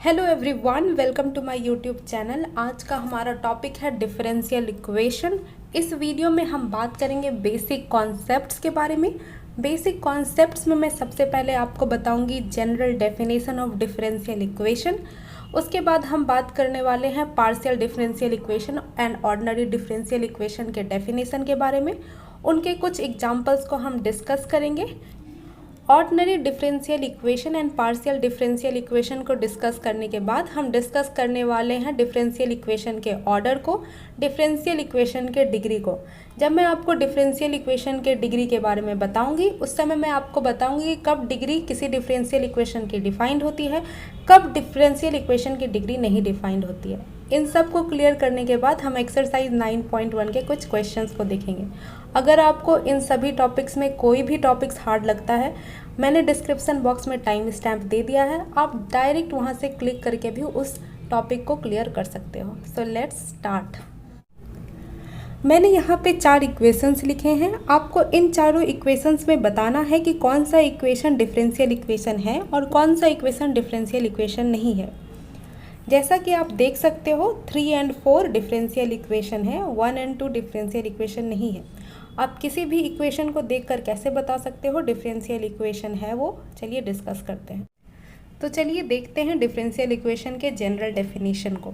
Hello everyone, welcome to my YouTube channel. आज का हमारा टॉपिक है डिफरेंशियल इक्वेशन। इस वीडियो में हम बात करेंगे बेसिक कॉन्सेप्ट्स के बारे में। बेसिक कॉन्सेप्ट्स में मैं सबसे पहले आपको बताऊंगी general definition of differential equation. उसके बाद हम बात करने वाले हैं partial differential equation and ordinary differential equation के डेफिनेशन के बारे में। उनके कुछ एग्जाम्पल्स को हम डिस्कस करेंगे। Ordinary differential equation and partial differential equation को डिस्कस करने के बाद हम डिस्कस करने वाले हैं डिफरेंशियल इक्वेशन के ऑर्डर को, डिफरेंशियल इक्वेशन के डिग्री को। जब मैं आपको डिफरेंशियल इक्वेशन के डिग्री के बारे में बताऊंगी उस समय मैं आपको बताऊंगी कि कब डिग्री किसी डिफरेंशियल इक्वेशन की डिफाइंड होती है, कब डिफरेंशियल इक्वेशन की डिग्री नहीं डिफाइंड होती है। इन सब को क्लियर करने के बाद हम एक्सरसाइज 9.1 के कुछ क्वेश्चंस को देखेंगे। अगर आपको इन सभी टॉपिक्स में कोई भी टॉपिक्स हार्ड लगता है, मैंने डिस्क्रिप्शन बॉक्स में टाइम स्टैम्प दे दिया है, आप डायरेक्ट वहां से क्लिक करके भी उस टॉपिक को क्लियर कर सकते हो। So let's start. मैंने यहाँ पे 4 इक्वेशंस लिखे हैं। आपको इन चारों इक्वेशंस में बताना है कि कौन सा इक्वेशन डिफरेंशियल इक्वेशन है और कौन सा इक्वेशन डिफरेंशियल इक्वेशन नहीं है। जैसा कि आप देख सकते हो 3 और 4 डिफरेंशियल इक्वेशन है, 1 और 2 डिफरेंशियल इक्वेशन नहीं है। आप किसी भी इक्वेशन को देखकर कैसे बता सकते हो डिफरेंशियल इक्वेशन है वो, चलिए डिस्कस करते हैं। तो चलिए देखते हैं डिफरेंशियल इक्वेशन के जनरल डेफिनेशन को।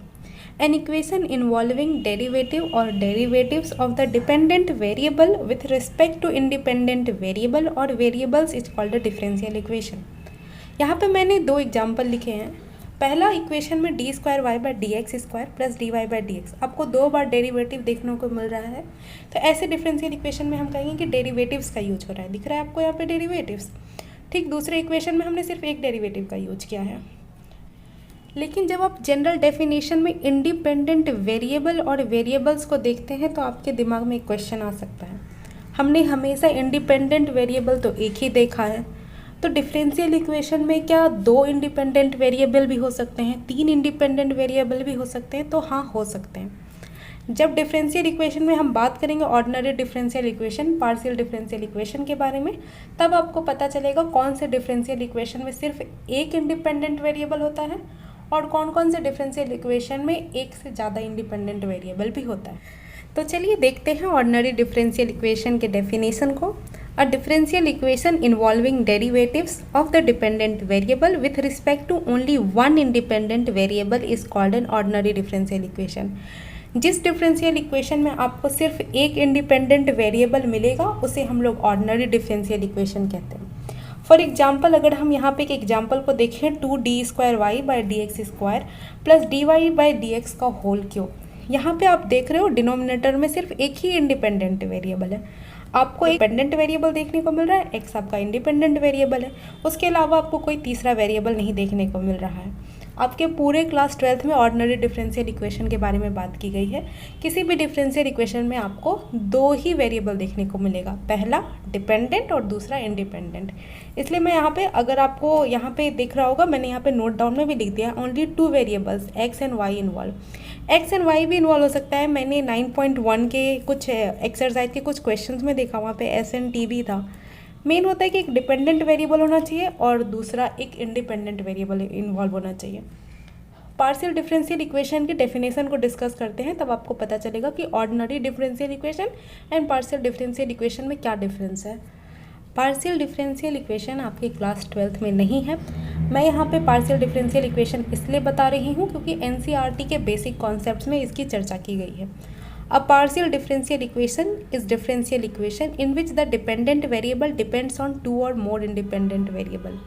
एन इक्वेशन इन्वॉल्विंग डेरिवेटिव और derivatives of the dependent variable with respect to independent variable और variables is called a differential equation. यहाँ पे मैंने 2 एग्जाम्पल लिखे हैं। पहला इक्वेशन में D square Y by D x square plus D Y by D X, आपको 2 बार derivative देखने को मिल रहा है। तो ऐसे डिफरेंशियल इक्वेशन में हम कहेंगे कि डेरिवेटिव्स का यूज हो रहा है। दिख रहा है आपको यहाँ पे डेरिवेटिव्स। ठीक दूसरे इक्वेशन में हमने सिर्फ एक डेरिवेटिव का यूज किया है। लेकिन जब आप जनरल डेफिनेशन में इंडिपेंडेंट वेरिएबल और वेरिएबल्स को देखते हैं तो आपके दिमाग में एक क्वेश्चन आ सकता है। हमने हमेशा इंडिपेंडेंट वेरिएबल तो एक ही देखा है, तो डिफरेंशियल इक्वेशन में क्या 2 इंडिपेंडेंट वेरिएबल भी हो सकते हैं, 3 इंडिपेंडेंट वेरिएबल भी हो सकते हैं? तो हाँ, हो सकते हैं। जब डिफरेंशियल इक्वेशन में हम बात करेंगे ordinary differential equation, partial differential equation के बारे में, तब आपको पता चलेगा कौन से डिफरेंशियल इक्वेशन में सिर्फ एक इंडिपेंडेंट वेरिएबल होता है और कौन कौन से डिफरेंशियल इक्वेशन में एक से ज़्यादा इंडिपेंडेंट वेरिएबल भी होता है। तो चलिए देखते हैं ऑर्डिनरी डिफरेंशियल इक्वेशन के डेफिनेशन को। A differential equation involving derivatives of the dependent variable with respect to only one independent variable is called an ordinary differential equation। जिस डिफरेंशियल इक्वेशन में आपको सिर्फ एक इंडिपेंडेंट वेरिएबल मिलेगा उसे हम लोग ऑर्डिनरी डिफरेंशियल इक्वेशन कहते हैं। फॉर एग्जाम्पल, अगर हम यहाँ पे एक एग्जाम्पल को देखें 2d square Y by D x square plus D Y by D x का होल क्यूब, यहाँ पे आप देख रहे हो डिनोमिनेटर में सिर्फ एक ही इंडिपेंडेंट वेरिएबल है। आपको एक डिपेंडेंट वेरिएबल देखने को मिल रहा है, एक्स आपका इंडिपेंडेंट वेरिएबल है, उसके अलावा आपको कोई तीसरा वेरिएबल नहीं देखने को मिल रहा है। आपके पूरे क्लास 12th में ऑर्डिनरी डिफरेंशियल इक्वेशन के बारे में बात की गई है। किसी भी डिफरेंशियल इक्वेशन में आपको 2 ही वेरिएबल देखने को मिलेगा, पहला डिपेंडेंट और दूसरा इंडिपेंडेंट। इसलिए मैं यहाँ पे, अगर आपको यहाँ पे दिख रहा होगा, मैंने यहाँ पे नोट डाउन में भी लिख दिया only 2 variables X and Y involve. X and Y भी इन्वॉल्व हो सकता है। मैंने 9.1 के कुछ एक्सरसाइज के कुछ क्वेश्चंस में देखा, वहाँ पे एस एंड टी भी था। मेन होता है कि एक डिपेंडेंट वेरिएबल होना चाहिए और दूसरा एक इंडिपेंडेंट वेरिएबल इन्वॉल्व होना चाहिए। पार्शियल डिफरेंशियल इक्वेशन के डेफिनेशन को डिस्कस करते हैं, तब आपको पता चलेगा कि ordinary differential equation and partial differential equation में क्या डिफरेंस है। पार्शियल डिफरेंशियल इक्वेशन आपके क्लास 12th में नहीं है। मैं यहाँ पे पार्शियल डिफरेंशियल इक्वेशन इसलिए बता रही हूँ क्योंकि एनसीईआरटी के बेसिक कॉन्सेप्ट्स में इसकी चर्चा की गई है। A partial differential equation is differential equation in which the dependent variable depends on 2 और more independent variable.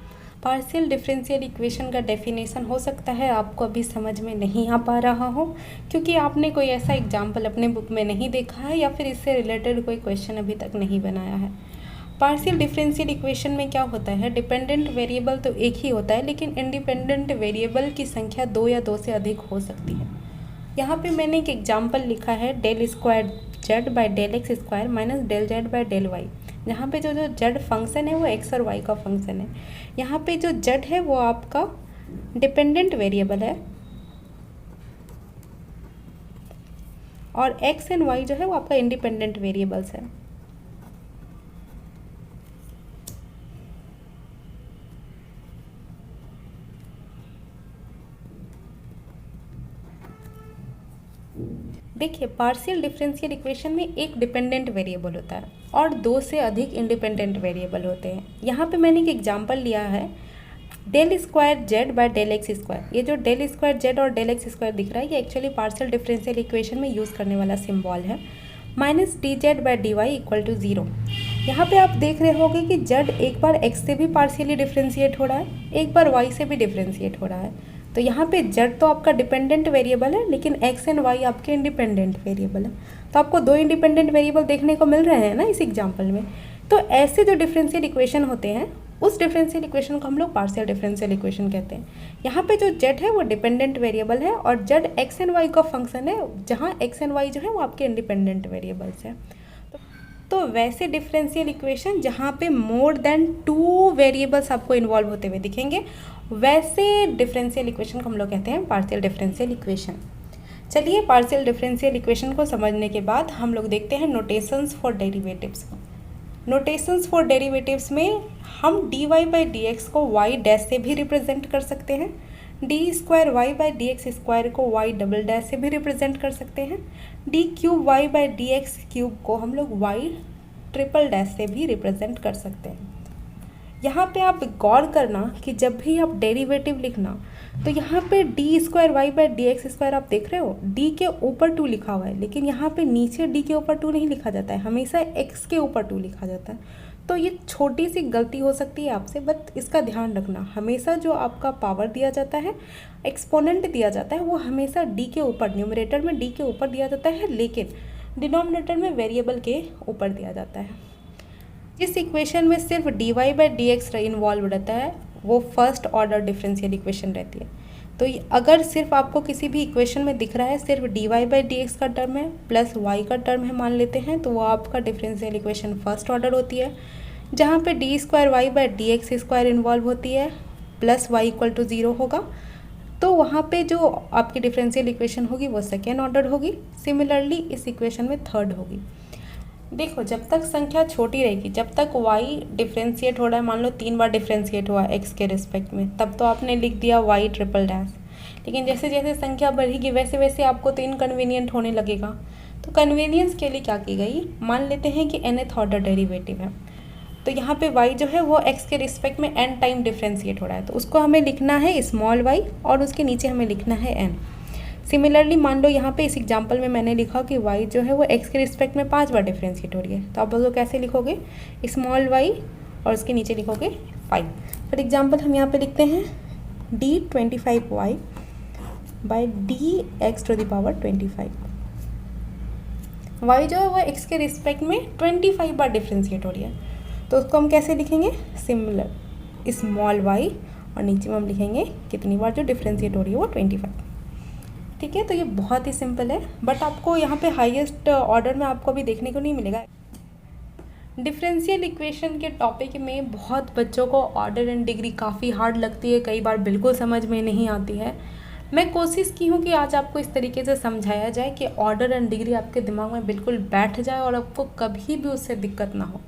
Partial differential equation का डेफिनेशन हो सकता है आपको अभी समझ में नहीं आ पा रहा हो, क्योंकि आपने कोई ऐसा एग्जाम्पल अपने बुक में नहीं देखा है या फिर इससे रिलेटेड कोई क्वेश्चन अभी तक नहीं बनाया है। पार्शियल डिफरेंशियल इक्वेशन में क्या होता है, डिपेंडेंट वेरिएबल तो एक ही होता है, लेकिन इंडिपेंडेंट वेरिएबल की संख्या 2 या 2 से अधिक हो सकती है। यहाँ पे मैंने एक एग्जाम्पल लिखा है del square Z by del X square minus del Z by del Y. यहाँ पे जो जेड फंक्शन है वो एक्स और वाई का फंक्शन है। यहाँ पे जो जेड है वो आपका डिपेंडेंट वेरिएबल है और एक्स एंड वाई जो है वो आपका इंडिपेंडेंट वेरिएबल्स है। देखिए, पार्शियल डिफरेंशियल इक्वेशन में एक डिपेंडेंट वेरिएबल होता है और दो से अधिक इंडिपेंडेंट वेरिएबल होते हैं। यहाँ पे मैंने एक एग्जांपल लिया है, del square Z by del X square. ये जो डेल स्क्वायर जेड और डेल एक्स स्क्वायर दिख रहा है, ये एक्चुअली पार्शियल डिफरेंशियल इक्वेशन में यूज़ करने वाला सिम्बॉल है। Minus D Z by D Y equal to 0। यहाँ पे आप देख रहे होंगे कि जेड एक बार एक्स से भी पार्शियली डिफ्रेंशिएट हो रहा है, एक बार वाई से भी डिफ्रेंशिएट हो रहा है। तो यहाँ पे जेड तो आपका डिपेंडेंट वेरिएबल है, लेकिन एक्स एंड वाई आपके इंडिपेंडेंट वेरिएबल है। तो आपको दो इंडिपेंडेंट वेरिएबल देखने को मिल रहे हैं ना इस एग्जाम्पल में। तो ऐसे जो डिफरेंशियल इक्वेशन होते हैं, उस डिफरेंशियल इक्वेशन को हम लोग पार्शियल डिफरेंशियल इक्वेशन कहते हैं। यहाँ पे जो जेड है वो डिपेंडेंट वेरिएबल है और जेड एक्स एंड वाई का फंक्शन है, जहाँ एक्स एंड वाई जो है वो आपके इंडिपेंडेंट वेरिएबल्स हैं। तो वैसे डिफरेंशियल इक्वेशन जहाँ पे मोर देन 2 वेरिएबल्स आपको इन्वॉल्व होते हुए दिखेंगे, वैसे डिफरेंशियल इक्वेशन को हम लोग कहते हैं पार्शियल डिफरेंशियल इक्वेशन। चलिए, पार्शियल डिफरेंशियल इक्वेशन को समझने के बाद हम लोग देखते हैं notations for derivatives. Notations for derivatives में हम dy बाई डी एक्स को y डैश से भी रिप्रेजेंट कर सकते हैं, D square Y by D x square को y डबल डैश से भी रिप्रेजेंट कर सकते हैं, D cube Y by D x cube को हम लोग y ट्रिपल डैश से भी रिप्रेजेंट कर सकते हैं। यहाँ पे आप गौर करना कि जब भी आप डेरिवेटिव लिखना, तो यहाँ पे D square Y by D x square आप देख रहे हो, डी के ऊपर 2 लिखा हुआ है, लेकिन यहाँ पे नीचे डी के ऊपर 2 नहीं लिखा जाता है, हमेशा एक्स के ऊपर 2 लिखा जाता है। तो ये छोटी सी गलती हो सकती है आपसे, बट इसका ध्यान रखना, हमेशा जो आपका पावर दिया जाता है, एक्सपोनेंट दिया जाता है, वो हमेशा डी के ऊपर, न्यूमरेटर में डी के ऊपर दिया जाता है, लेकिन डिनोमिनेटर में वेरिएबल के ऊपर दिया जाता है। जिस इक्वेशन में सिर्फ D Y by D X involve रहता है, वो फर्स्ट ऑर्डर डिफरेंशियल इक्वेशन रहती है। तो अगर सिर्फ आपको किसी भी इक्वेशन में दिख रहा है सिर्फ D Y by D x का टर्म है प्लस वाई का टर्म है मान लेते हैं, तो वो आपका डिफरेंशियल इक्वेशन फर्स्ट ऑर्डर होती है। जहाँ पे D square Y by D x square involve होती है प्लस वाई इक्वल टू 0 होगा, तो वहाँ पे जो आपकी डिफरेंशियल इक्वेशन होगी वो सेकेंड ऑर्डर होगी। सिमिलरली इस इक्वेशन में थर्ड होगी। देखो, जब तक संख्या छोटी रहेगी, जब तक y डिफ्रेंशिएट हो रहा है, मान लो 3 बार डिफ्रेंशिएट हुआ x के रिस्पेक्ट में, तब तो आपने लिख दिया y ट्रिपल डैश। लेकिन जैसे जैसे संख्या बढ़ेगी वैसे वैसे आपको तो इनकन्वीनियंट होने लगेगा। तो कन्वीनियंस के लिए क्या की गई, मान लेते हैं कि nth ऑर्डर डेरिवेटिव है, तो यहाँ पे y जो है वो x के रिस्पेक्ट में n टाइम डिफ्रेंशिएट हो रहा है, तो उसको हमें लिखना है स्मॉल y और उसके नीचे हमें लिखना है n। सिमिलरली मान लो यहाँ पे इस एग्जांपल में मैंने लिखा कि y जो है वो x के रिस्पेक्ट में 5 बार डिफ्रेंशिएट हो रही है, तो आप उसको कैसे लिखोगे, स्मॉल y और उसके नीचे लिखोगे 5। फॉर एग्जांपल हम यहाँ पे लिखते हैं d25y by dx to the power 25। y जो है वो x के रिस्पेक्ट में 25 बार डिफ्रेंशिएट हो रही है, तो उसको हम कैसे लिखेंगे, सिमिलर स्मॉल y और नीचे में हम लिखेंगे कितनी बार जो डिफ्रेंशिएट हो रही है वो 25। ठीक है, तो ये बहुत ही सिंपल है, बट आपको यहाँ पे हाईएस्ट ऑर्डर में आपको अभी देखने को नहीं मिलेगा। डिफरेंशियल इक्वेशन के टॉपिक में बहुत बच्चों को ऑर्डर एंड डिग्री काफ़ी हार्ड लगती है, कई बार बिल्कुल समझ में नहीं आती है। मैं कोशिश की हूँ कि आज आपको इस तरीके से समझाया जाए कि ऑर्डर एंड डिग्री आपके दिमाग में बिल्कुल बैठ जाए और आपको कभी भी उससे दिक्कत ना हो।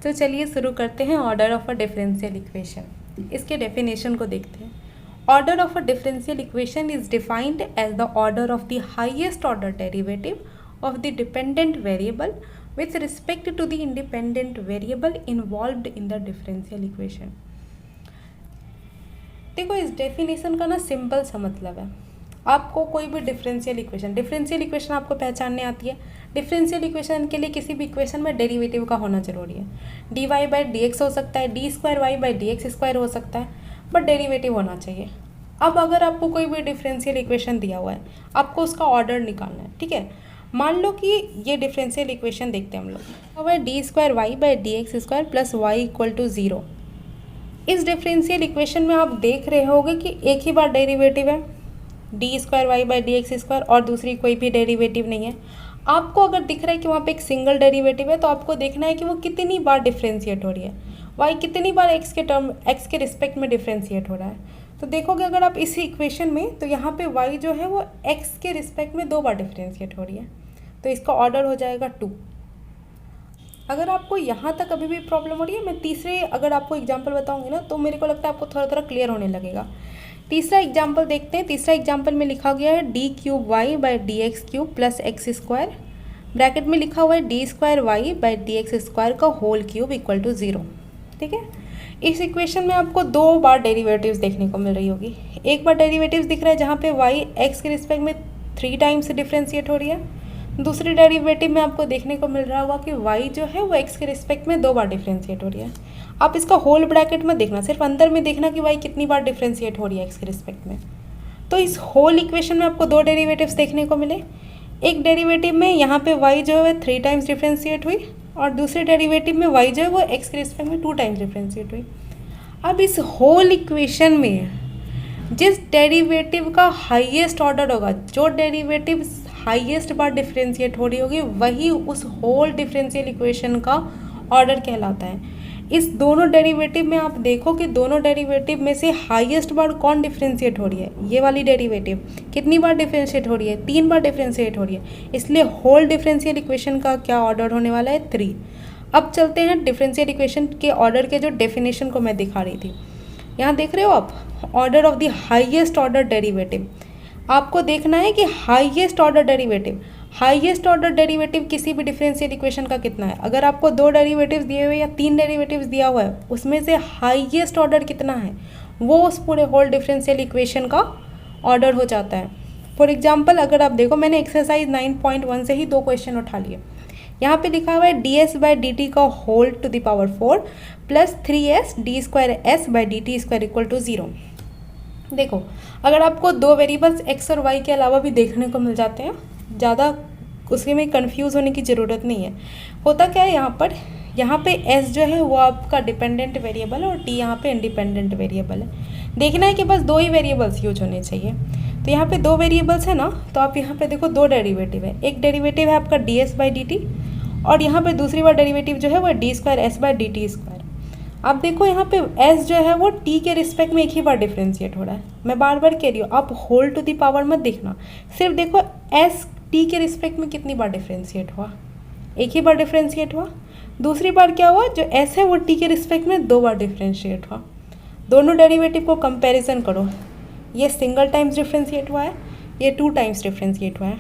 तो चलिए शुरू करते हैं order of a differential equation. इसके डेफिनेशन को देखते हैं। Order of a differential equation is defined as the order of the highest order derivative of the dependent variable with respect to the independent variable involved in the differential equation। देखो, इस definition का ना simple सा मतलब है, आपको कोई भी डिफरेंशियल इक्वेशन आपको पहचानने आती है। डिफरेंशियल इक्वेशन के लिए किसी भी इक्वेशन में डेरिवेटिव का होना जरूरी है। D Y by D X हो सकता है, D square Y by D x square हो सकता है, बट डेरिवेटिव होना चाहिए। अब अगर आपको कोई भी डिफरेंशियल इक्वेशन दिया हुआ है, आपको उसका ऑर्डर निकालना है, ठीक है। मान लो कि ये डिफरेंशियल इक्वेशन देखते हैं हम लोग, अब D square Y by D x square plus Y equal to 0। इस डिफरेंशियल इक्वेशन में आप देख रहे होगे कि एक ही बार डेरिवेटिव है, D square Y by D x square, और दूसरी कोई भी डेरिवेटिव नहीं है। आपको अगर दिख रहा है कि वहाँ पे एक सिंगल डेरिवेटिव है, तो आपको देखना है कि वो कितनी बार डिफरेंशिएट हो रही है, वाई कितनी बार एक्स के रिस्पेक्ट में डिफरेंशिएट हो रहा है। तो देखोगे अगर आप इसी इक्वेशन में, तो यहाँ पे y जो है वो x के रिस्पेक्ट में 2 बार डिफरेंशिएट हो रही है, तो इसका ऑर्डर हो जाएगा 2। अगर आपको यहाँ तक अभी भी प्रॉब्लम हो रही है, मैं तीसरे अगर आपको एग्जांपल बताऊंगी ना, तो मेरे को लगता है आपको थोड़ा थोड़ा क्लियर होने लगेगा। तीसरा एग्जाम्पल देखते हैं। तीसरा एग्जाम्पल में लिखा गया है D cube Y by D x cube plus X square, bracket में लिखा हुआ है D square Y by D x square का होल क्यूब इक्वल टू 0। ठीक है, इस इक्वेशन में आपको दो बार डेरिवेटिव्स देखने को मिल रही होगी। एक बार डेरिवेटिव्स दिख रहा है जहाँ पे वाई एक्स के रिस्पेक्ट में 3 टाइम्स डिफ्रेंशिएट हो रही है, दूसरी डेरिवेटिव में आपको देखने को मिल रहा होगा कि y जो है वो x के रिस्पेक्ट में 2 बार डिफ्रेंशिएट हो रही है। आप इसका होल ब्रैकेट में देखना, सिर्फ अंदर में देखना कि y कितनी बार डिफ्रेंशिएट हो रही है x के रिस्पेक्ट में। तो इस होल इक्वेशन में आपको 2 डेरिवेटिव्स देखने को मिले। एक डेरिवेटिव में यहाँ पे y जो है 3 टाइम्स डिफ्रेंशिएट हुई और दूसरे डेरिवेटिव में y जो है वो x के रिस्पेक्ट में 2 टाइम्स डिफ्रेंशिएट हुई। अब इस होल इक्वेशन में जिस डेरिवेटिव का हाईएस्ट ऑर्डर होगा, जो डेरिवेटिव हाईएस्ट बार डिफरेंशिएट हो रही होगी, वही उस होल डिफरेंशियल इक्वेशन का ऑर्डर कहलाता है। इस दोनों डेरिवेटिव में आप देखो कि दोनों डेरिवेटिव में से हाईएस्ट बार कौन डिफरेंशिएट हो रही है, ये वाली डेरिवेटिव कितनी बार डिफरेंशिएट हो रही है, 3 बार डिफरेंशिएट हो रही है, इसलिए होल डिफरेंशियल इक्वेशन का क्या ऑर्डर होने वाला है, 3। अब चलते हैं डिफरेंशियल इक्वेशन के ऑर्डर के जो डेफिनेशन को मैं दिखा रही थी। यहाँ देख रहे हो आप, order of the highest order derivative. आपको देखना है कि हाईएस्ट ऑर्डर डेरिवेटिव किसी भी डिफरेंशियल इक्वेशन का कितना है। अगर आपको 2 डेरिवेटिव्स दिए हुए या 3 डेरिवेटिव्स दिया हुआ है, उसमें से हाईएस्ट ऑर्डर कितना है, वो उस पूरे होल डिफरेंशियल इक्वेशन का ऑर्डर हो जाता है। फॉर एग्जाम्पल अगर आप देखो, मैंने एक्सरसाइज 9.1 से ही 2 क्वेश्चन उठा लिए। यहाँ पे लिखा हुआ है d s by d t का whole to the power 4 plus 3s d square s by d t square equal to 0। देखो, अगर आपको 2 वेरिएबल्स x और y के अलावा भी देखने को मिल जाते हैं, ज़्यादा उसके में कंफ्यूज होने की ज़रूरत नहीं है। होता क्या है यहाँ पे s जो है वो आपका डिपेंडेंट वेरिएबल है और t यहाँ पे इंडिपेंडेंट वेरिएबल है। देखना है कि बस 2 ही वेरिएबल्स यूज होने चाहिए। तो यहाँ पे 2 वेरिएबल्स है ना, तो आप यहाँ पे देखो 2 डेरिवेटिव है। एक डेरिवेटिव है आपका D s by d T और यहाँ पे दूसरी बार डेरिवेटिव जो है वो D square s by d t square. आप देखो यहाँ पे s जो है वो t के रिस्पेक्ट में एक ही बार डिफरेंशिएट हो रहा है। मैं बार बार कह रही हूँ, आप होल टू दी पावर मत देखना, सिर्फ देखो s t के रिस्पेक्ट में कितनी बार डिफरेंशिएट हुआ, एक ही बार डिफरेंशिएट हुआ। दूसरी बार क्या हुआ, जो s है वो t के रिस्पेक्ट में 2 बार डिफरेंशिएट हुआ। दोनों डेरिवेटिव को कंपेरिजन करो, ये सिंगल टाइम्स डिफरेंशिएट हुआ है, ये 2 टाइम्स डिफरेंशिएट हुआ है।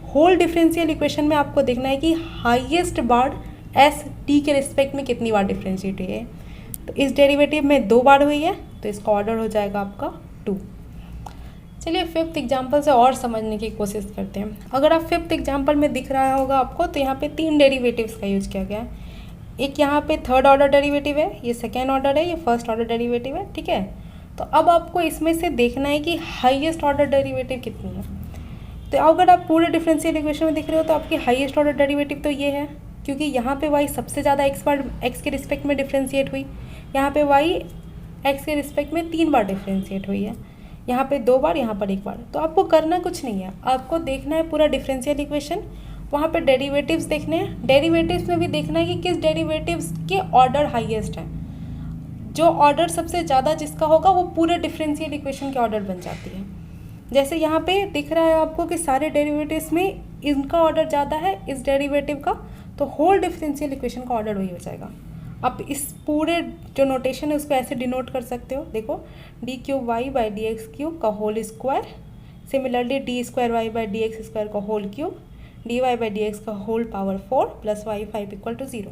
होल डिफरेंशियल इक्वेशन में आपको देखना है कि हाईएस्ट बार s t के रिस्पेक्ट में कितनी बार डिफरेंशिएट हुई है। तो इस डेरिवेटिव में 2 बार हुई है, तो इसका ऑर्डर हो जाएगा आपका 2। चलिए 5th एग्जाम्पल से और समझने की कोशिश करते हैं। अगर आप 5th एग्जाम्पल में दिख रहा होगा आपको, तो यहाँ पे 3 डेरिवेटिव्स का यूज किया गया है। एक यहाँ पे 3rd ऑर्डर डेरिवेटिव है, ये 2nd ऑर्डर है, ये 1st ऑर्डर डेरिवेटिव है। ठीक है, तो अब आपको इसमें से देखना है कि हाईएस्ट ऑर्डर डेरिवेटिव कितनी है। तो अगर आप पूरे डिफरेंशियल इक्वेशन में दिख रहे हो, तो आपकी हाईएस्ट ऑर्डर डेरिवेटिव तो ये है, क्योंकि यहाँ पे y सबसे ज़्यादा x के रिस्पेक्ट में डिफरेंशिएट हुई, यहाँ पे y x के रिस्पेक्ट में 3 बार डिफरेंशिएट हुई है, यहाँ पे 2 बार, यहाँ पर 1 बार। तो आपको करना कुछ नहीं है, आपको देखना है पूरा डिफरेंशियल इक्वेशन, वहाँ पे डेरिवेटिव्स देखने हैं। डेरिवेटिव्स में भी देखना है कि किस डेरिवेटिव्स के ऑर्डर हाईएस्ट है। जो ऑर्डर सबसे ज़्यादा जिसका होगा वो पूरे डिफरेंशियल इक्वेशन के ऑर्डर बन जाती है। जैसे यहाँ पे दिख रहा है आपको कि सारे डेरिवेटिव्स में इनका ऑर्डर ज़्यादा है इस डेरिवेटिव का, तो होल डिफरेंशियल इक्वेशन का ऑर्डर वही हो जाएगा। आप इस पूरे जो नोटेशन है उसको ऐसे डिनोट कर सकते हो, देखो d cube Y by D x cube का whole square, similarly d square Y by D x square का whole cube, d Y by D x का whole power 4 plus y 5 equal to 0।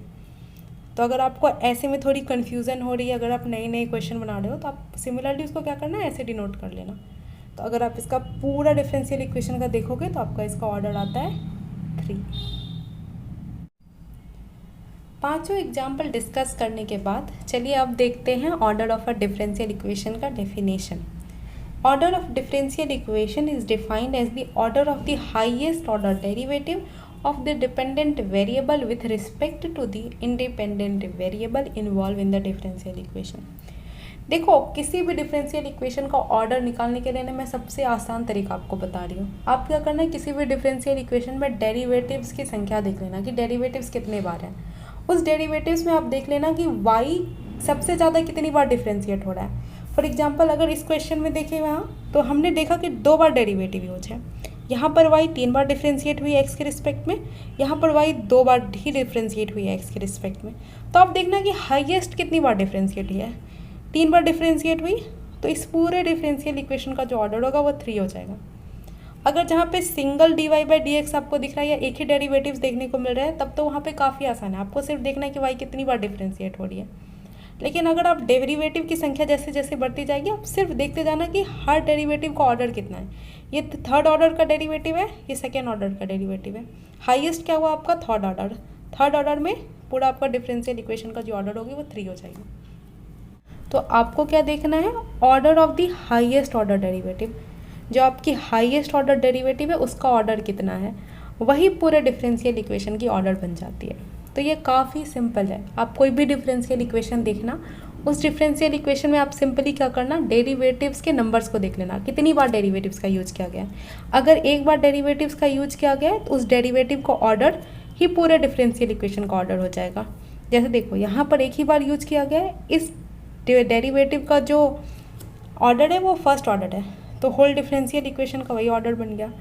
तो अगर आपको ऐसे में थोड़ी कन्फ्यूज़न हो रही है, अगर आप नए नए क्वेश्चन बना रहे हो, तो आप सिमिलरली उसको क्या करना है, ऐसे डिनोट कर लेना। तो अगर आप इसका पूरा डिफरेंशियल इक्वेशन का देखोगे तो आपका इसका ऑर्डर आता है 3। 5 एग्जाम्पल डिस्कस करने के बाद चलिए अब देखते हैं order of a differential equation का definition. Order of differential equation is defined as the order of the highest order derivative of the dependent variable with respect to the independent variable involved in the differential equation। देखो, किसी भी differential equation का order निकालने के लिए मैं सबसे आसान तरीका आपको बता रही हूँ। आप क्या करना है, किसी भी डिफरेंशियल इक्वेशन में डेरिवेटिव्स की संख्या देख लेना कि डेरिवेटिव्स कितने बार हैं। उस डेरिवेटिव्स में आप देख लेना कि y सबसे ज़्यादा कितनी बार डिफरेंशिएट हो रहा है। फॉर एग्जाम्पल अगर इस क्वेश्चन में देखें वहाँ, तो हमने देखा कि 2 बार डेरिवेटिव यूज है। यहाँ पर y 3 बार डिफरेंशिएट हुई x के रिस्पेक्ट में, यहाँ पर y 2 बार ही डिफरेंशिएट हुई है x के रिस्पेक्ट में। तो आप देखना कि हाईएस्ट कितनी बार डिफरेंशिएट हुई है, 3 बार डिफरेंशिएट हुई तो इस पूरे डिफरेंशियल इक्वेशन का जो ऑर्डर होगा वो 3 हो जाएगा। अगर जहाँ पे single dy by D X आपको दिख रहा है या एक ही डेरिवेटिव्स देखने को मिल रहा है, तब तो वहाँ पे काफ़ी आसान है, आपको सिर्फ देखना है कि y कितनी बार डिफ्रेंशिएट हो रही है। लेकिन अगर आप डेरिवेटिव की संख्या जैसे जैसे बढ़ती जाएगी, आप सिर्फ देखते जाना कि हर डेरिवेटिव का ऑर्डर कितना है। ये थर्ड ऑर्डर का डेरिवेटिव है, ये सेकेंड ऑर्डर का डेरिवेटिव है। हाईएस्ट क्या हुआ आपका? Third order. थर्ड ऑर्डर में पूरा आपका डिफरेंशियल इक्वेशन का जो ऑर्डर होगी वो 3 हो जाएगी। तो आपको क्या देखना है? Order of the highest order derivative. जो आपकी हाईएस्ट ऑर्डर डेरिवेटिव है उसका ऑर्डर कितना है, वही पूरे डिफरेंशियल इक्वेशन की ऑर्डर बन जाती है। तो ये काफ़ी सिंपल है। आप कोई भी डिफरेंशियल इक्वेशन देखना, उस डिफरेंशियल इक्वेशन में आप सिंपली क्या करना, डेरिवेटिव्स के नंबर्स को देख लेना, कितनी बार डेरिवेटिव्स का यूज किया गया है। अगर एक बार डेरिवेटिव्स का यूज किया गया है तो उस डेरिवेटिव का ऑर्डर ही पूरे डिफरेंशियल इक्वेशन का ऑर्डर हो जाएगा। जैसे देखो यहाँ पर एक ही बार यूज किया गया है, इस डेरिवेटिव का जो ऑर्डर है वो फर्स्ट ऑर्डर है, तो होल डिफरेंशियल इक्वेशन का वही ऑर्डर बन गया।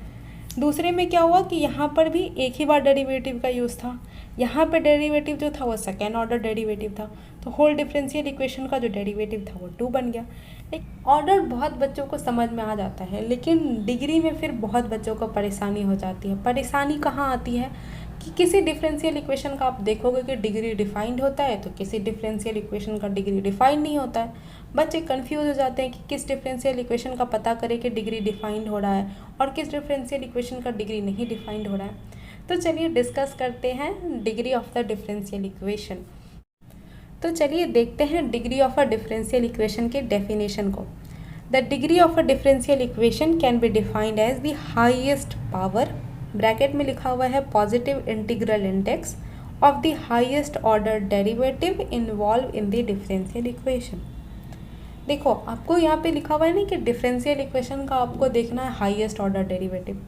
दूसरे में क्या हुआ कि यहाँ पर भी एक ही बार डेरिवेटिव का यूज़ था, यहाँ पे डेरिवेटिव जो था वो सेकेंड ऑर्डर डेरिवेटिव था, तो होल डिफरेंशियल इक्वेशन का जो डेरिवेटिव था वो 2 बन गया। ऑर्डर बहुत बच्चों को समझ में आ जाता है, लेकिन डिग्री में फिर बहुत बच्चों को परेशानी हो जाती है। परेशानी कहाँ आती है कि किसी डिफरेंशियल इक्वेशन का आप देखोगे कि डिग्री डिफाइंड होता है, तो किसी डिफरेंशियल इक्वेशन का डिग्री डिफाइंड नहीं होता है। बच्चे कंफ्यूज हो जाते हैं कि किस डिफरेंशियल इक्वेशन का पता करें कि डिग्री डिफाइंड हो रहा है और किस डिफरेंशियल इक्वेशन का डिग्री नहीं डिफाइंड हो रहा है। तो चलिए डिस्कस करते हैं degree of the differential equation. तो चलिए देखते हैं degree of a differential equation के डेफिनेशन को। The degree of a differential equation can be defined as the highest power, bracket में लिखा हुआ है positive integral index of the highest order derivative involve in the differential equation. देखो आपको यहाँ पे लिखा हुआ है ना कि डिफरेंशियल इक्वेशन का आपको देखना है हाईएस्ट ऑर्डर डेरिवेटिव।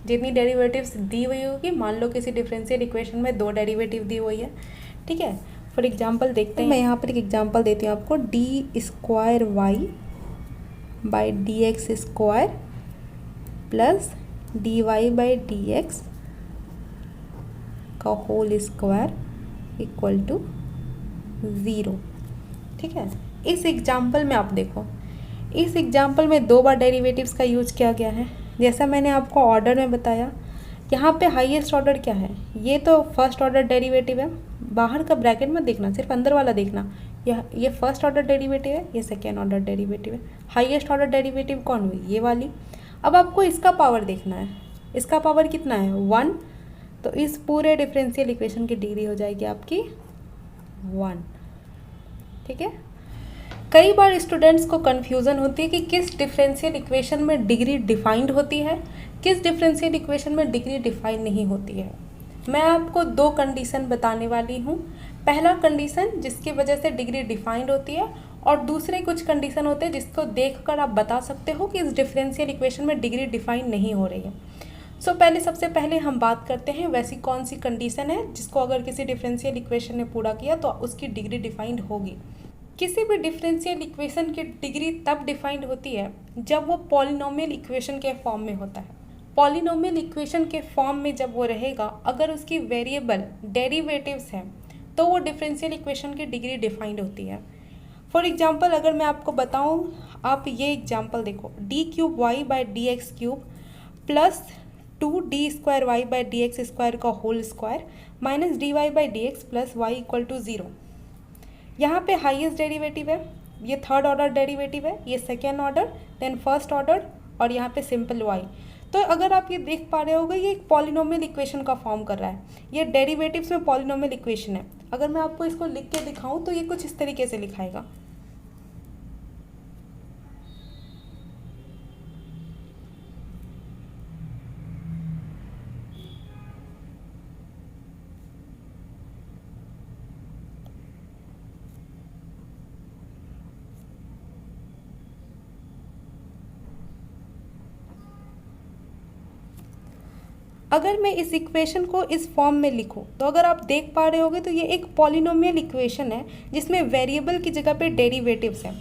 जितनी डेरिवेटिव्स दी हुई होगी, मान लो किसी डिफरेंशियल इक्वेशन में 2 डेरिवेटिव दी हुई है, ठीक है। फॉर एग्जांपल देखते हैं, मैं यहाँ पर एक एग्जांपल देती हूँ आपको, D square Y by D x square plus D Y by D x का होल स्क्वायर इक्वल टू 0, ठीक है। इस एग्जाम्पल में आप देखो, इस एग्जाम्पल में 2 बार डेरिवेटिव्स का यूज किया गया है। जैसा मैंने आपको ऑर्डर में बताया, यहाँ पे हाईएस्ट ऑर्डर क्या है, ये तो फर्स्ट ऑर्डर डेरिवेटिव है। बाहर का ब्रैकेट मत देखना, सिर्फ अंदर वाला देखना। ये फर्स्ट ऑर्डर डेरिवेटिव है, ये सेकेंड ऑर्डर डेरिवेटिव है। हाईएस्ट ऑर्डर डेरिवेटिव कौन हुई? ये वाली। अब आपको इसका पावर देखना है, इसका पावर कितना है? 1। तो इस पूरे डिफरेंशियल इक्वेशन की डिग्री हो जाएगी आपकी 1, ठीक है। कई बार स्टूडेंट्स को कन्फ्यूज़न होती है कि किस डिफरेंशियल इक्वेशन में डिग्री डिफाइंड होती है, किस डिफरेंशियल इक्वेशन में डिग्री डिफाइंड नहीं होती है। मैं आपको 2 कंडीशन बताने वाली हूँ। पहला कंडीशन जिसकी वजह से डिग्री डिफाइंड होती है, और दूसरे कुछ कंडीशन होते हैं जिसको देखकर आप बता सकते हो कि इस डिफरेंशियल इक्वेशन में डिग्री डिफाइंड नहीं हो रही है। सबसे पहले हम बात करते हैं वैसी कौन सी कंडीशन है जिसको अगर किसी डिफरेंशियल इक्वेशन ने पूरा किया तो उसकी डिग्री डिफाइंड होगी। किसी भी डिफरेंशियल इक्वेशन की डिग्री तब डिफाइंड होती है जब वो पॉलिनोमियल इक्वेशन के फॉर्म में होता है। पॉलिनोमियल इक्वेशन के फॉर्म में जब वो रहेगा, अगर उसकी वेरिएबल डेरिवेटिव्स हैं, तो वो डिफरेंशियल इक्वेशन की डिग्री डिफाइंड होती है। फॉर एग्जांपल अगर मैं आपको बताऊं, आप ये एग्जांपल देखो, d cube Y by D x cube plus 2d square Y by D x square का whole square minus d Y by D x plus Y equal to 0। यहाँ पे हाईएस्ट डेरिवेटिव है, ये थर्ड ऑर्डर डेरिवेटिव है, ये second order, then first order, और यहाँ पे सिंपल वाई। तो अगर आप ये देख पा रहे होगे, ये एक पॉलिनोमियल इक्वेशन का फॉर्म कर रहा है। ये डेरिवेटिव्स में पॉलिनोमियल इक्वेशन है। अगर मैं आपको इसको लिख के दिखाऊं तो ये कुछ इस तरीके से लिखाएगा। अगर मैं इस इक्वेशन को इस फॉर्म में लिखूं तो अगर आप देख पा रहे होगे तो ये एक पॉलिनोमियल इक्वेशन है जिसमें वेरिएबल की जगह पे डेरिवेटिव्स हैं।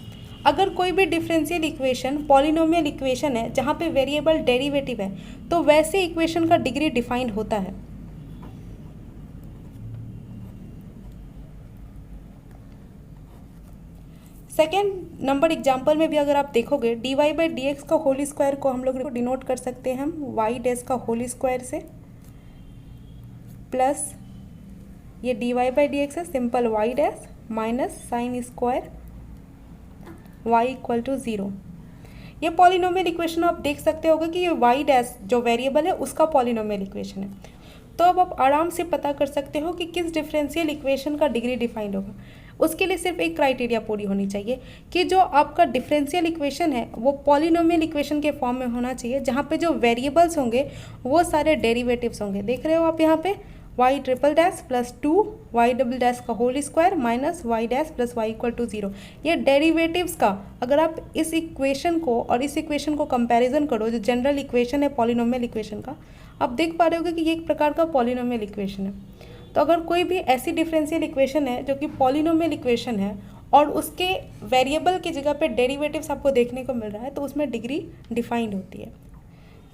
अगर कोई भी डिफरेंशियल इक्वेशन पॉलिनोमियल इक्वेशन है जहाँ पे वेरिएबल डेरिवेटिव है, तो वैसे इक्वेशन का डिग्री डिफाइंड होता है। सेकेंड नंबर एग्जाम्पल में भी अगर आप देखोगे d Y by D x का होल स्क्वायर को हम लोग डिनोट कर सकते हैं हम वाई डैश का होल स्क्वायर से, प्लस ये D Y by D x है simple y dash minus sine square y equal to 0। ये पॉलिनोमियल इक्वेशन आप देख सकते होगे कि ये वाई डैश जो वेरिएबल है उसका पॉलिनोमियल इक्वेशन है। तो अब आप आराम से पता कर सकते हो कि किस डिफरेंशियल इक्वेशन का डिग्री डिफाइंड होगा। उसके लिए सिर्फ एक क्राइटेरिया पूरी होनी चाहिए कि जो आपका डिफरेंशियल इक्वेशन है वो पॉलिनोमियल इक्वेशन के फॉर्म में होना चाहिए, जहाँ पे जो वेरिएबल्स होंगे वो सारे डेरिवेटिव्स होंगे। देख रहे हो आप यहाँ पे y triple dash plus 2 y double dash का whole square minus y dash plus Y equal to 0। ये डेरिवेटिव्स का अगर आप इस इक्वेशन को और इस इक्वेशन को कंपैरिजन करो, जो जनरल इक्वेशन है पॉलिनोमियल इक्वेशन का, आप देख पा रहे होगे कि ये एक प्रकार का पॉलिनोमियल इक्वेशन है। तो अगर कोई भी ऐसी डिफरेंशियल इक्वेशन है जो कि पॉलिनोमियल इक्वेशन है और उसके वेरिएबल की जगह पे डेरिवेटिव्स आपको देखने को मिल रहा है, तो उसमें डिग्री डिफाइंड होती है।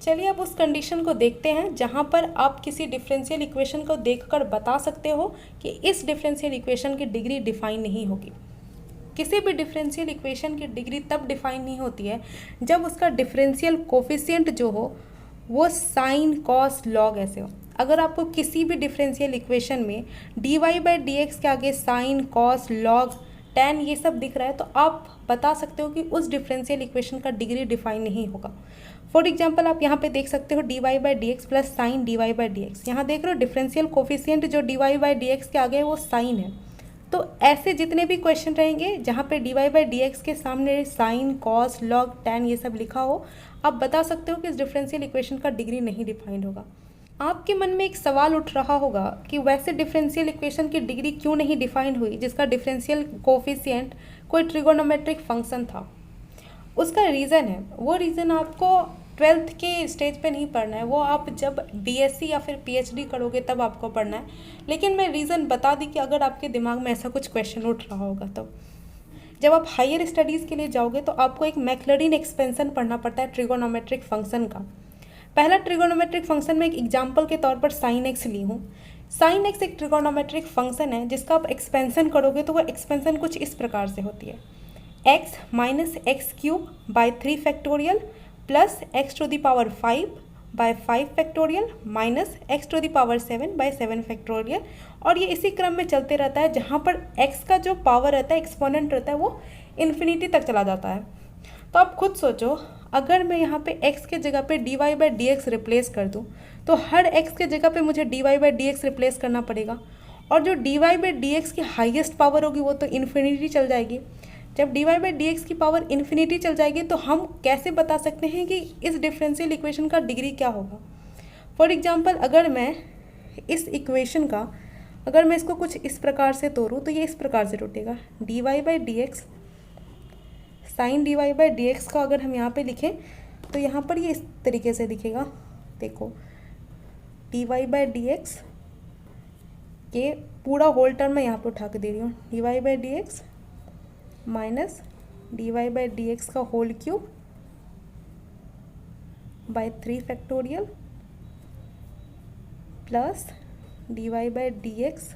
चलिए अब उस कंडीशन को देखते हैं जहाँ पर आप किसी डिफरेंशियल इक्वेशन को देखकर बता सकते हो कि इस डिफरेंशियल इक्वेशन की डिग्री डिफाइन नहीं होगी। किसी भी डिफरेंशियल इक्वेशन की डिग्री तब डिफाइन नहीं होती है जब उसका डिफरेंशियल कोफिशिएंट जो हो वो साइन कॉस लॉग ऐसे हो। अगर आपको किसी भी डिफरेंशियल इक्वेशन में D Y by D X के आगे साइन कॉस लॉग टेन ये सब दिख रहा है तो आप बता सकते हो कि उस डिफरेंशियल इक्वेशन का डिग्री डिफाइन नहीं होगा। फॉर एग्जाम्पल आप यहाँ पे देख सकते हो D Y by D x plus sine D Y by D X. यहाँ देख रहे हो डिफरेंशियल कोफिशिएंट जो D Y by D X के आगे है वो साइन है। तो ऐसे जितने भी क्वेश्चन रहेंगे जहाँ पे D Y by D X के सामने साइन कॉस लॉग टेन ये सब लिखा हो, आप बता सकते हो कि इस डिफरेंशियल इक्वेशन का डिग्री नहीं डिफाइंड होगा। आपके मन में एक सवाल उठ रहा होगा कि वैसे डिफरेंशियल इक्वेशन की डिग्री क्यों नहीं डिफाइंड हुई जिसका डिफरेंशियल कोफिशिएंट कोई ट्रिगोनोमेट्रिक फंक्शन था। उसका रीज़न है, वो रीज़न आपको 12th के स्टेज पे नहीं पढ़ना है, वो आप जब बीएससी या फिर पीएचडी करोगे तब आपको पढ़ना है। लेकिन मैं रीज़न बता दी कि अगर आपके दिमाग में ऐसा कुछ क्वेश्चन उठ रहा होगा तो जब आप हायर स्टडीज़ के लिए जाओगे तो आपको एक मैक्लॉरिन एक्सपेंशन पढ़ना पड़ता है ट्रिगोनोमेट्रिक फंक्शन का। पहला ट्रिगोनोमेट्रिक फंक्शन में एक एग्जाम्पल के तौर पर साइन एक्स ली हूँ। साइन एक्स एक ट्रिगोनोमेट्रिक फंक्शन है जिसका आप एक्सपेंशन करोगे तो वो एक्सपेंशन कुछ इस प्रकार से होती है, X minus X cube by 3 factorial plus X to the power 5 by 5 factorial minus X to the power 7 by 7 factorial. और ये इसी क्रम में चलते रहता है जहाँ पर x का जो पावर रहता है एक्सपोनेंट रहता है वो इन्फिनिटी तक चला जाता है। तो आप खुद सोचो, अगर मैं यहाँ पे x के जगह पे D Y by D X replace कर दूँ तो हर x के जगह पे मुझे D Y by D X replace करना पड़ेगा, और जो D Y by D X की हाईएस्ट पावर होगी वो तो इन्फिनिटी चल जाएगी। जब D Y by D X की पावर इन्फिनिटी चल जाएगी तो हम कैसे बता सकते हैं कि इस डिफरेंशियल इक्वेशन का डिग्री क्या होगा। फॉर एग्जांपल अगर मैं इस इक्वेशन का अगर मैं इसको कुछ इस प्रकार से तोड़ूँ तो ये इस प्रकार से टूटेगा, D Y by D X sine D Y by D x का अगर हम यहाँ पे लिखें तो यहाँ पर ये इस तरीके से दिखेगा। देखो D Y by D X ये पूरा होल टर्म मैं यहाँ पे उठा के दे रही हूँ, d Y by D x minus d Y by D x का whole cube by 3 factorial plus D Y by D x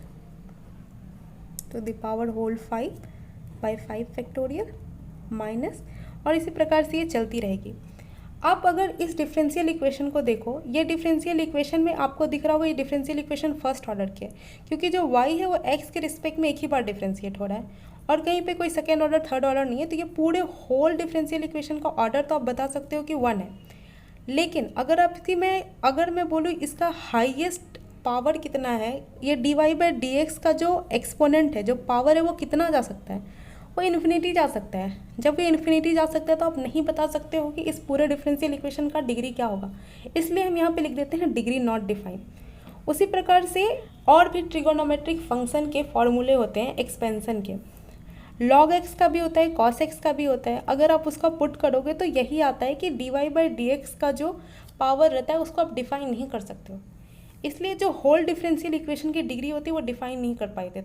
to the power whole 5 by 5 factorial minus, और इसी प्रकार से ये चलती रहेगी। आप अगर इस डिफरेंशियल इक्वेशन को देखो, ये डिफरेंशियल इक्वेशन में आपको दिख रहा होगा ये डिफरेंशियल इक्वेशन फर्स्ट ऑर्डर की है, क्योंकि जो y है वो x के रिस्पेक्ट में एक ही बार डिफरेंशिएट हो रहा है और कहीं पे कोई सेकेंड ऑर्डर थर्ड ऑर्डर नहीं है। तो ये पूरे होल डिफरेंशियल इक्वेशन का ऑर्डर तो आप बता सकते हो कि 1 है। लेकिन अगर मैं बोलूँ इसका हाईएस्ट पावर कितना है, ये D Y by D x का जो एक्सपोनेंट है जो पावर है वो कितना जा सकता है, वो इन्फिनिटी जा सकता है। जब ये इन्फिनिटी जा सकता है तो आप नहीं बता सकते हो कि इस पूरे डिफरेंशियल इक्वेशन का डिग्री क्या होगा, इसलिए हम यहाँ पे लिख देते हैं डिग्री नॉट डिफाइन। उसी प्रकार से और भी ट्रिगोनोमेट्रिक फंक्शन के फॉर्मूले होते हैं एक्सपेंशन के, log x का भी होता है cos x का भी होता है। अगर आप उसका पुट करोगे तो यही आता है कि D Y by D x का जो पावर रहता है उसको आप डिफाइन नहीं कर सकते हो, इसलिए जो होल डिफरेंशियल इक्वेशन की डिग्री होती है वो डिफाइन नहीं कर पाए थे।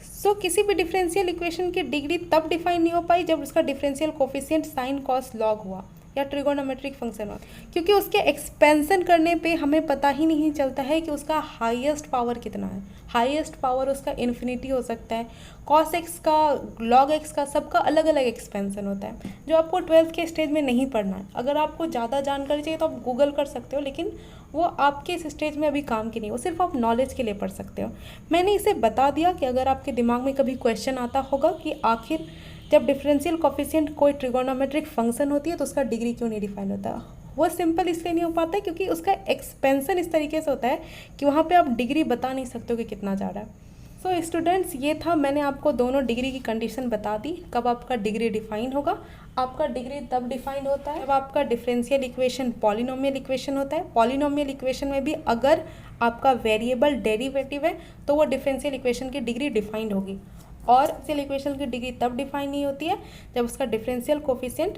सो किसी भी डिफरेंशियल इक्वेशन की डिग्री तब डिफाइन नहीं हो पाई जब उसका differential coefficient sign cos log हुआ। या ट्रिगोनोमेट्रिक फंक्शन हो, क्योंकि उसके एक्सपेंशन करने पे हमें पता ही नहीं चलता है कि उसका हाईएस्ट पावर कितना है। हाईएस्ट पावर उसका इन्फिनिटी हो सकता है, कॉस एक्स का, लॉग एक्स का, सबका अलग अलग एक्सपेंशन होता है, जो आपको 12th के स्टेज में नहीं पढ़ना है। अगर आपको ज़्यादा जानकारी चाहिए तो आप गूगल कर सकते हो, लेकिन वो आपके इस स्टेज में अभी काम की नहीं, वो सिर्फ आप नॉलेज के लिए पढ़ सकते हो। मैंने इसे बता दिया कि अगर आपके दिमाग में कभी क्वेश्चन आता होगा कि आखिर जब डिफरेंशियल कोफिशिएंट कोई ट्रिगोनोमेट्रिक फंक्शन होती है तो उसका डिग्री क्यों नहीं डिफाइन होता, वो सिंपल इसलिए नहीं हो पाता है क्योंकि उसका एक्सपेंशन इस तरीके से होता है कि वहाँ पे आप डिग्री बता नहीं सकते हो कि कितना जा रहा है। सो स्टूडेंट्स, ये था, मैंने आपको दोनों डिग्री की कंडीशन बता दी, कब आपका डिग्री डिफाइन होगा। आपका डिग्री तब डिफाइन होता है जब आपका डिफरेंशियल इक्वेशन पॉलिनोमियल इक्वेशन होता है। पॉलिनोमियल इक्वेशन में भी अगर आपका वेरिएबल डेरिवेटिव है तो वो डिफरेंशियल इक्वेशन की डिग्री डिफाइंड होगी, और डिफरेंशियल इक्वेशन की डिग्री तब डिफाइन नहीं होती है जब उसका डिफरेंशियल कोफिशिएंट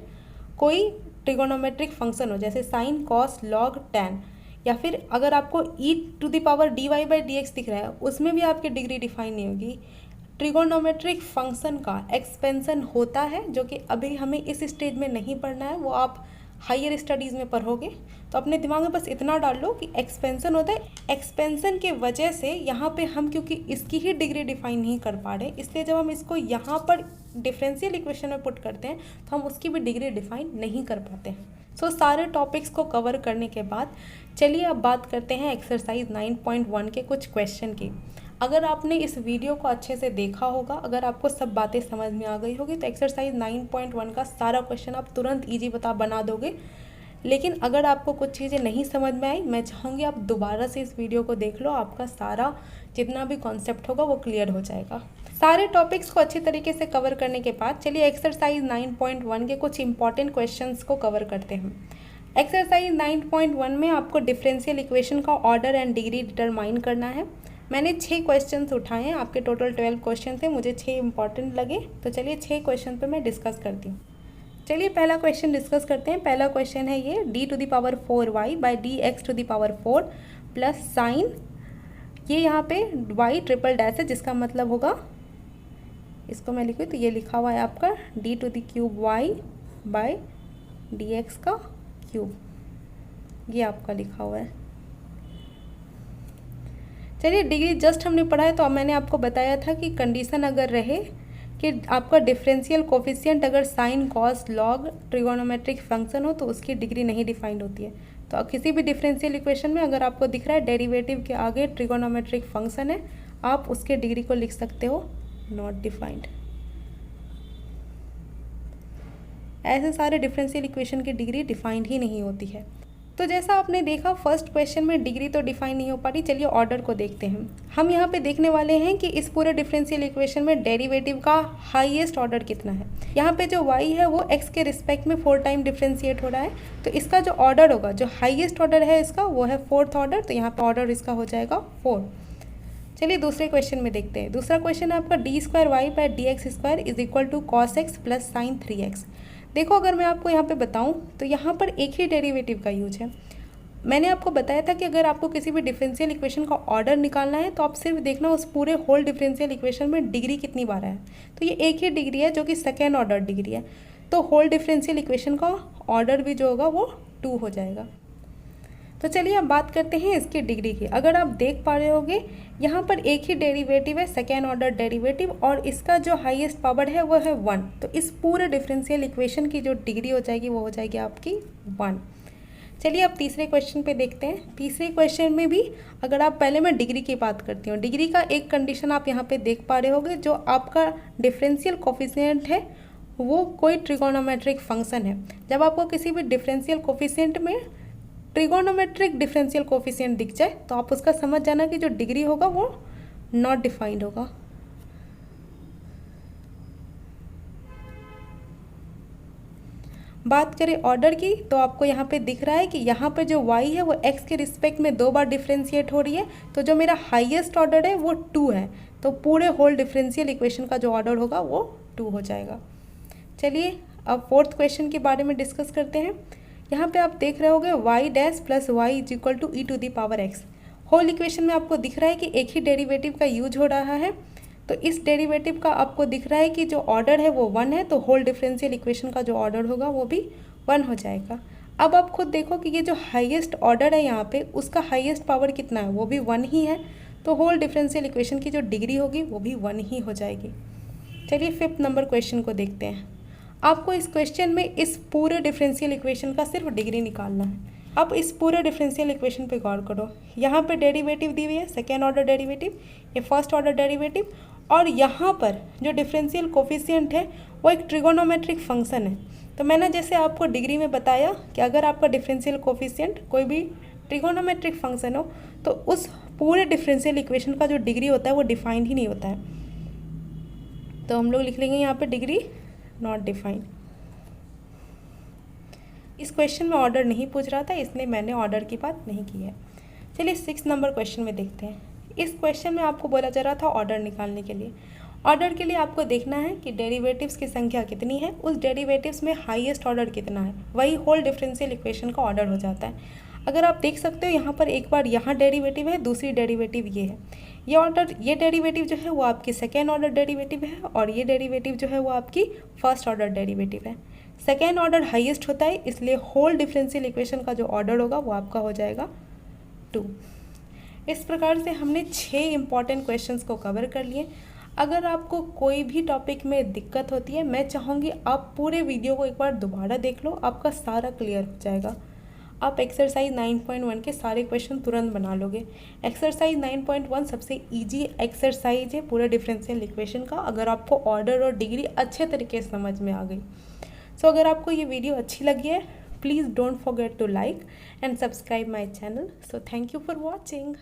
कोई ट्रिगोनोमेट्रिक फंक्शन हो, जैसे साइन, कॉस, लॉग, टैन, या फिर अगर आपको e⁻dy/dx दिख रहा है उसमें भी आपकी डिग्री डिफाइन नहीं होगी। ट्रिगोनोमेट्रिक फंक्शन का एक्सपेंशन होता है, जो कि अभी हमें इस स्टेज में नहीं पढ़ना है, वो आप हायर स्टडीज़ में पढ़ोगे। तो अपने दिमाग में बस इतना डाल लो कि एक्सपेंशन होता है। एक्सपेंशन के वजह से यहाँ पे हम, क्योंकि इसकी ही डिग्री डिफाइन नहीं कर पा रहे, इसलिए जब हम इसको यहाँ पर डिफरेंशियल इक्वेशन में पुट करते हैं तो हम उसकी भी डिग्री डिफाइन नहीं कर पाते हैं। सो सारे टॉपिक्स को कवर करने के बाद चलिए अब बात करते हैं एक्सरसाइज 9.1 के कुछ क्वेश्चन की। अगर आपने इस वीडियो को अच्छे से देखा होगा, अगर आपको सब बातें समझ में आ गई होगी, तो एक्सरसाइज 9.1 का सारा क्वेश्चन आप तुरंत ईजी बना दोगे। लेकिन अगर आपको कुछ चीज़ें नहीं समझ में आई, मैं चाहूँगी आप दोबारा से इस वीडियो को देख लो, आपका सारा जितना भी कॉन्सेप्ट होगा वो क्लियर हो जाएगा। सारे टॉपिक्स को अच्छी तरीके से कवर करने के बाद चलिए एक्सरसाइज 9.1 के कुछ इंपॉर्टेंट क्वेश्चंस को कवर करते हैं। एक्सरसाइज 9.1 में आपको डिफरेंशियल इक्वेशन का ऑर्डर एंड डिग्री डिटरमाइन करना है। मैंने 6 क्वेश्चंस उठाए हैं, आपके टोटल 12 क्वेश्चन थे, मुझे 6 इंपॉर्टेंट लगे, तो चलिए 6 क्वेश्चन पे मैं डिस्कस करती हूँ। चलिए पहला क्वेश्चन डिस्कस करते हैं। पहला क्वेश्चन है ये, d⁴y/dx⁴ प्लस साइन, ये यहाँ पे y ट्रिपल डैश है, जिसका मतलब होगा, इसको मैं लिखूँ तो ये लिखा हुआ है आपका d⁻y/dx⁵, ये आपका लिखा हुआ है। चलिए डिग्री जस्ट हमने पढ़ा है, तो अब मैंने आपको बताया था कि कंडीशन अगर रहे कि आपका डिफरेंशियल कोफिशिएंट अगर sine, cos, log trigonometric function हो तो उसकी डिग्री नहीं डिफाइंड होती है। तो किसी भी डिफरेंशियल इक्वेशन में अगर आपको दिख रहा है डेरिवेटिव के आगे ट्रिगोनोमेट्रिक फंक्शन है, आप उसके डिग्री को लिख सकते हो नॉट डिफाइंड। ऐसे सारे डिफरेंशियल इक्वेशन की डिग्री डिफाइंड ही नहीं होती है। तो जैसा आपने देखा फर्स्ट क्वेश्चन में डिग्री तो डिफाइन नहीं हो पा रही। चलिए ऑर्डर को देखते हैं। हम यहाँ पे देखने वाले हैं कि इस पूरे डिफरेंशियल इक्वेशन में डेरिवेटिव का हाईएस्ट ऑर्डर कितना है। यहाँ पे जो y है वो x के रिस्पेक्ट में 4 टाइम डिफरेंशिएट हो रहा है, तो इसका जो ऑर्डर होगा, जो हाईएस्ट ऑर्डर है इसका, वो है 4th ऑर्डर, तो यहाँ पे ऑर्डर इसका हो जाएगा 4। चलिए दूसरे क्वेश्चन में देखते हैं। दूसरा क्वेश्चन है आपका d²y/dx² = cos x plus sign 3x। देखो अगर मैं आपको यहाँ पे बताऊँ तो यहाँ पर एक ही डेरिवेटिव का यूज है। मैंने आपको बताया था कि अगर आपको किसी भी डिफरेंशियल इक्वेशन का ऑर्डर निकालना है तो आप सिर्फ देखना उस पूरे होल डिफरेंशियल इक्वेशन में डिग्री कितनी बार है। तो ये एक ही डिग्री है जो कि सेकेंड ऑर्डर डिग्री है, तो होल डिफरेंशियल इक्वेशन का ऑर्डर भी जो होगा वो 2 हो जाएगा। तो चलिए अब बात करते हैं इसकी डिग्री की। अगर आप देख पा रहे होगे यहाँ पर एक ही डेरिवेटिव है, सेकेंड ऑर्डर डेरिवेटिव, और इसका जो हाईएस्ट पावर है वो है 1। तो इस पूरे डिफरेंशियल इक्वेशन की जो डिग्री हो जाएगी वो हो जाएगी आपकी 1। चलिए अब तीसरे क्वेश्चन पे देखते हैं। तीसरे क्वेश्चन में भी अगर आप, पहले मैं डिग्री की बात करती हूँ। डिग्री का एक कंडीशन आप यहाँ पे देख पा रहे होगे, जो आपका डिफरेंशियल कोफिशिएंट है वो कोई ट्रिगोनोमेट्रिक फंक्शन है। जब आपको किसी भी डिफरेंशियल कोफिशिएंट में ट्रिगोनोमेट्रिक डिफरेंशियल कोफिशिएंट दिख जाए तो आप उसका समझ जाना कि जो डिग्री होगा वो नॉट डिफाइंड होगा। बात करें ऑर्डर की तो आपको यहाँ पे दिख रहा है कि यहाँ पे जो y है वो x के रिस्पेक्ट में 2 बार डिफरेंशिएट हो रही है, तो जो मेरा हाईएस्ट ऑर्डर है वो 2 है, तो पूरे होल डिफरेंशियल इक्वेशन का जो ऑर्डर होगा वो 2 हो जाएगा। चलिए अब फोर्थ क्वेश्चन के बारे में डिस्कस करते हैं। यहाँ पे आप देख रहे होगे y' plus y = e⁻x। Whole equation में आपको दिख रहा है कि एक ही डेरिवेटिव का यूज हो रहा है, तो इस डेरिवेटिव का आपको दिख रहा है कि जो ऑर्डर है वो 1 है, तो होल डिफरेंशियल इक्वेशन का जो ऑर्डर होगा वो भी 1 हो जाएगा। अब आप खुद देखो कि ये जो हाईएस्ट ऑर्डर है यहाँ पे उसका हाईएस्ट पावर कितना है, वो भी 1 ही है, तो होल डिफरेंशियल इक्वेशन की जो डिग्री होगी वो भी 1 ही हो जाएगी। चलिए 5th नंबर क्वेश्चन को देखते हैं। आपको इस क्वेश्चन में इस पूरे डिफरेंशियल इक्वेशन का सिर्फ डिग्री निकालना है। अब इस पूरे डिफरेंशियल इक्वेशन पे गौर करो, यहाँ पे डेरिवेटिव दी हुई है, सेकेंड ऑर्डर डेरिवेटिव, ये फर्स्ट ऑर्डर डेरिवेटिव, और यहाँ पर जो डिफरेंशियल कोफिशिएंट है वो एक ट्रिगोनोमेट्रिक फंक्शन है। तो मैंने जैसे आपको डिग्री में बताया कि अगर आपका डिफरेंशियल कोफिशिएंट कोई भी ट्रिगोनोमेट्रिक फंक्शन हो तो उस पूरे डिफरेंशियल इक्वेशन का जो डिग्री होता है वो डिफाइंड ही नहीं होता है। तो हम लोग लिख लेंगे यहाँ पे डिग्री नॉट डिफाइंड। इस क्वेश्चन में ऑर्डर नहीं पूछ रहा था, इसलिए मैंने ऑर्डर की बात नहीं की है। चलिए 6 नंबर क्वेश्चन में देखते हैं। इस क्वेश्चन में आपको बोला जा रहा था ऑर्डर निकालने के लिए। ऑर्डर के लिए आपको देखना है कि डेरिवेटिव्स की संख्या कितनी है, उस डेरिवेटिव्स में हाईएस्ट ऑर्डर कितना है, वही होल डिफरेंशियल इक्वेशन का ऑर्डर हो जाता है। अगर आप देख सकते हो यहाँ पर एक बार यहाँ डेरिवेटिव है, दूसरी डेरिवेटिव ये है। ये ऑर्डर, ये डेरिवेटिव जो है वो आपकी सेकेंड ऑर्डर डेरिवेटिव है और ये डेरिवेटिव जो है वो आपकी फर्स्ट ऑर्डर डेरिवेटिव है। सेकेंड ऑर्डर हाईएस्ट होता है, इसलिए होल डिफरेंशियल इक्वेशन का जो ऑर्डर होगा वो आपका हो जाएगा 2। इस प्रकार से हमने 6 इंपॉर्टेंट क्वेश्चंस को कवर कर लिए। अगर आपको कोई भी टॉपिक में दिक्कत होती है, मैं चाहूँगी आप पूरे वीडियो को एक बार दोबारा देख लो, आपका सारा क्लियर हो जाएगा। आप एक्सरसाइज 9.1 के सारे क्वेश्चन तुरंत बना लोगे। एक्सरसाइज 9.1 सबसे इजी एक्सरसाइज है पूरे डिफरेंशियल इक्वेशन का, अगर आपको ऑर्डर और डिग्री अच्छे तरीके से समझ में आ गई। सो अगर आपको ये वीडियो अच्छी लगी है, please don't forget to like and subscribe my channel. So thank you for watching.